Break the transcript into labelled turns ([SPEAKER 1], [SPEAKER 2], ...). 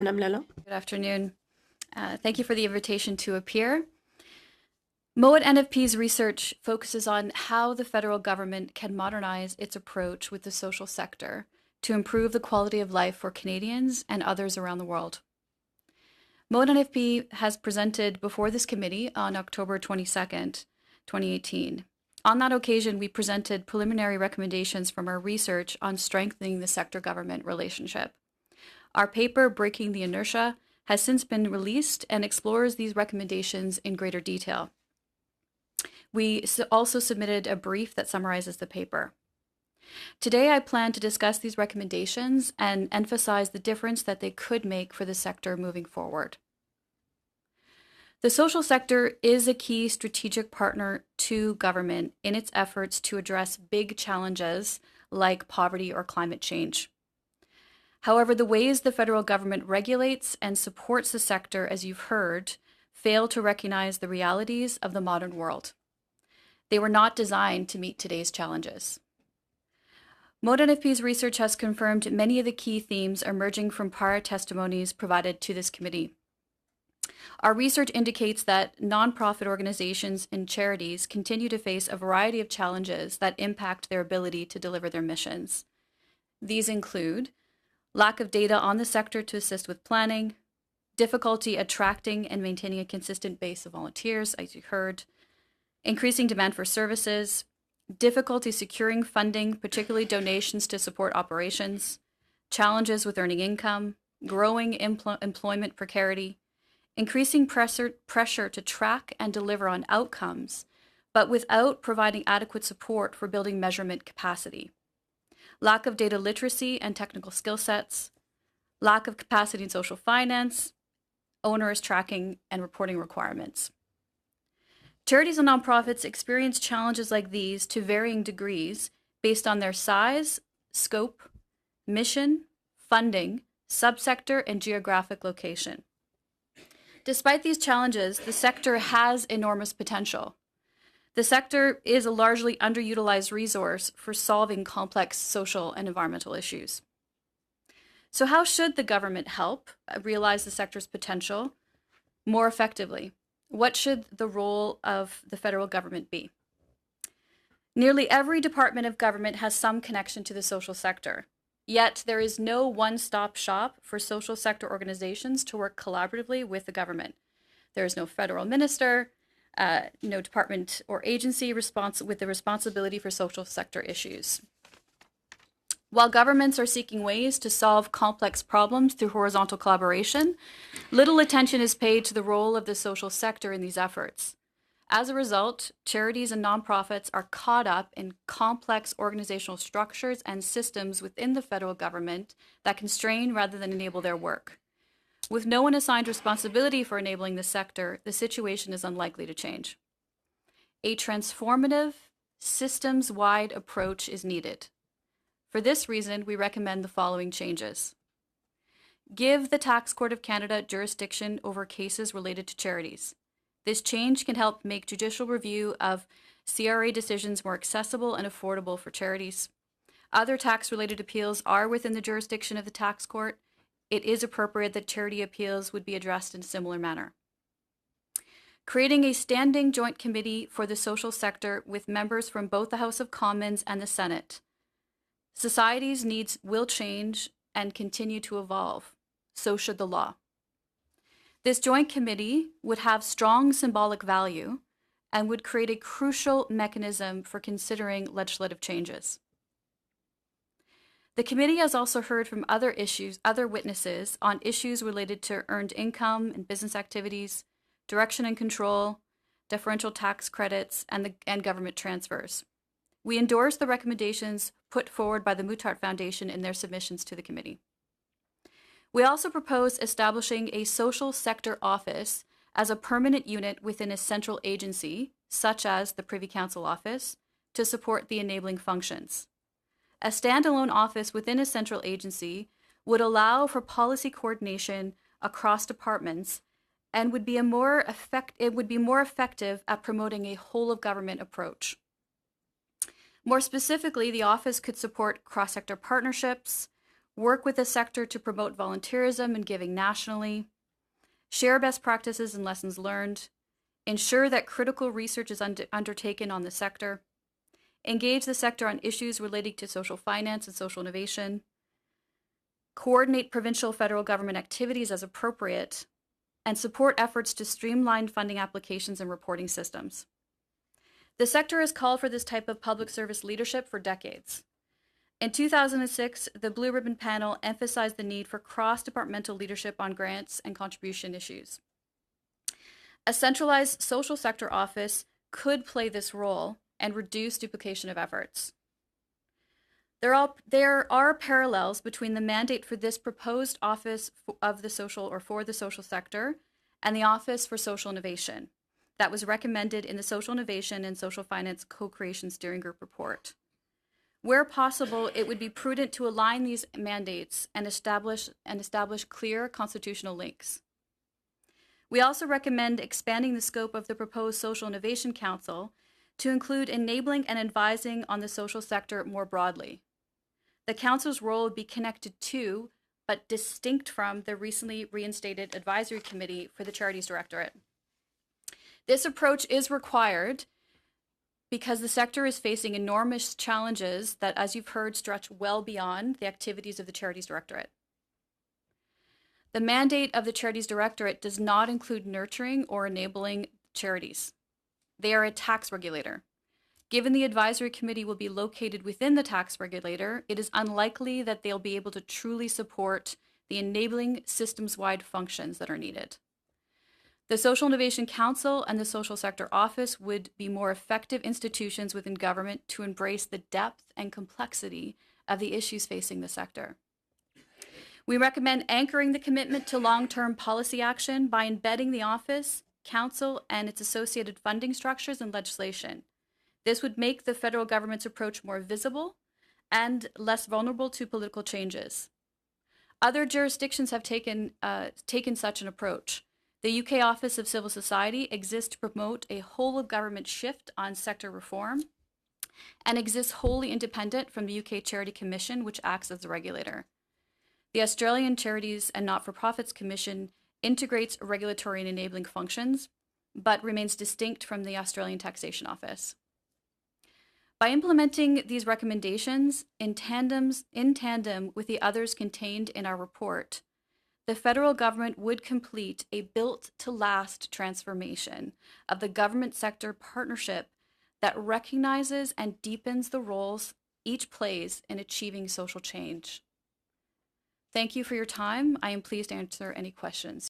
[SPEAKER 1] Madame Lalande.
[SPEAKER 2] Good afternoon. Thank you for the invitation to appear. Mowat NFP's research focuses on how the federal government can modernize its approach with the social sector to improve the quality of life for Canadians and others around the world. Mowat NFP has presented before this committee on October 22nd, 2018. On that occasion, we presented preliminary recommendations from our research on strengthening the sector-government relationship. Our paper, Breaking the Inertia, has since been released and explores these recommendations in greater detail. We also submitted a brief that summarizes the paper. Today, I plan to discuss these recommendations and emphasize the difference that they could make for the sector moving forward. The social sector is a key strategic partner to government in its efforts to address big challenges like poverty or climate change. However, the ways the federal government regulates and supports the sector, as you've heard, fail to recognize the realities of the modern world. They were not designed to meet today's challenges. Mowat NFP's research has confirmed many of the key themes emerging from prior testimonies provided to this committee. Our research indicates that nonprofit organizations and charities continue to face a variety of challenges that impact their ability to deliver their missions. These include lack of data on the sector to assist with planning, difficulty attracting and maintaining a consistent base of volunteers, as you heard, increasing demand for services, difficulty securing funding, particularly donations to support operations, challenges with earning income, growing employment precarity, increasing pressure to track and deliver on outcomes, but without providing adequate support for building measurement capacity, lack of data literacy and technical skill sets, lack of capacity in social finance, onerous tracking and reporting requirements. Charities and nonprofits experience challenges like these to varying degrees based on their size, scope, mission, funding, subsector, and geographic location. Despite these challenges, the sector has enormous potential. The sector is a largely underutilized resource for solving complex social and environmental issues. So how should the government help realize the sector's potential more effectively? What should the role of the federal government be? Nearly every department of government has some connection to the social sector. Yet there is no one-stop shop for social sector organizations to work collaboratively with the government. There is no federal minister, no department or agency with the responsibility for social sector issues. While governments are seeking ways to solve complex problems through horizontal collaboration, little attention is paid to the role of the social sector in these efforts. As a result, charities and nonprofits are caught up in complex organizational structures and systems within the federal government that constrain rather than enable their work. With no one assigned responsibility for enabling the sector, the situation is unlikely to change. A transformative, systems-wide approach is needed. For this reason, we recommend the following changes. Give the Tax Court of Canada jurisdiction over cases related to charities. This change can help make judicial review of CRA decisions more accessible and affordable for charities. Other tax-related appeals are within the jurisdiction of the tax court. It is appropriate that charity appeals would be addressed in a similar manner. Creating a standing joint committee for the social sector with members from both the House of Commons and the Senate. Society's needs will change and continue to evolve. So should the law. This joint committee would have strong symbolic value and would create a crucial mechanism for considering legislative changes. The committee has also heard from other witnesses on issues related to earned income and business activities, direction and control, differential tax credits, and government transfers. We endorse the recommendations put forward by the Mowat Foundation in their submissions to the committee. We also propose establishing a social sector office as a permanent unit within a central agency, such as the Privy Council Office, to support the enabling functions. A standalone office within a central agency would allow for policy coordination across departments and would be more effective at promoting a whole-of-government approach. More specifically, the office could support cross-sector partnerships, work with the sector to promote volunteerism and giving nationally, share best practices and lessons learned, ensure that critical research is undertaken on the sector, engage the sector on issues relating to social finance and social innovation, coordinate provincial federal government activities as appropriate, and support efforts to streamline funding applications and reporting systems. The sector has called for this type of public service leadership for decades. In 2006, the Blue Ribbon Panel emphasized the need for cross-departmental leadership on grants and contribution issues. A centralized social sector office could play this role and reduce duplication of efforts. There are parallels between the mandate for this proposed office of the social or for the social sector and the Office for Social Innovation that was recommended in the Social Innovation and Social Finance Co-Creation Steering Group report. Where possible, it would be prudent to align these mandates and establish clear constitutional links. We also recommend expanding the scope of the proposed Social Innovation Council to include enabling and advising on the social sector more broadly. The Council's role would be connected to, but distinct from, the recently reinstated Advisory Committee for the Charities Directorate. This approach is required because the sector is facing enormous challenges that, as you've heard, stretch well beyond the activities of the Charities Directorate. The mandate of the Charities Directorate does not include nurturing or enabling charities. They are a tax regulator. Given the advisory committee will be located within the tax regulator, it is unlikely that they'll be able to truly support the enabling systems-wide functions that are needed. The Social Innovation Council and the Social Sector Office would be more effective institutions within government to embrace the depth and complexity of the issues facing the sector. We recommend anchoring the commitment to long-term policy action by embedding the office, council, and its associated funding structures and legislation. This would make the federal government's approach more visible and less vulnerable to political changes. Other jurisdictions have taken such an approach. The UK Office of Civil Society exists to promote a whole-of-government shift on sector reform and exists wholly independent from the UK Charity Commission, which acts as the regulator. The Australian Charities and Not-for-Profits Commission integrates regulatory and enabling functions, but remains distinct from the Australian Taxation Office. By implementing these recommendations in tandem with the others contained in our report, the federal government would complete a built-to-last transformation of the government sector partnership that recognizes and deepens the roles each plays in achieving social change. Thank you for your time. I am pleased to answer any questions.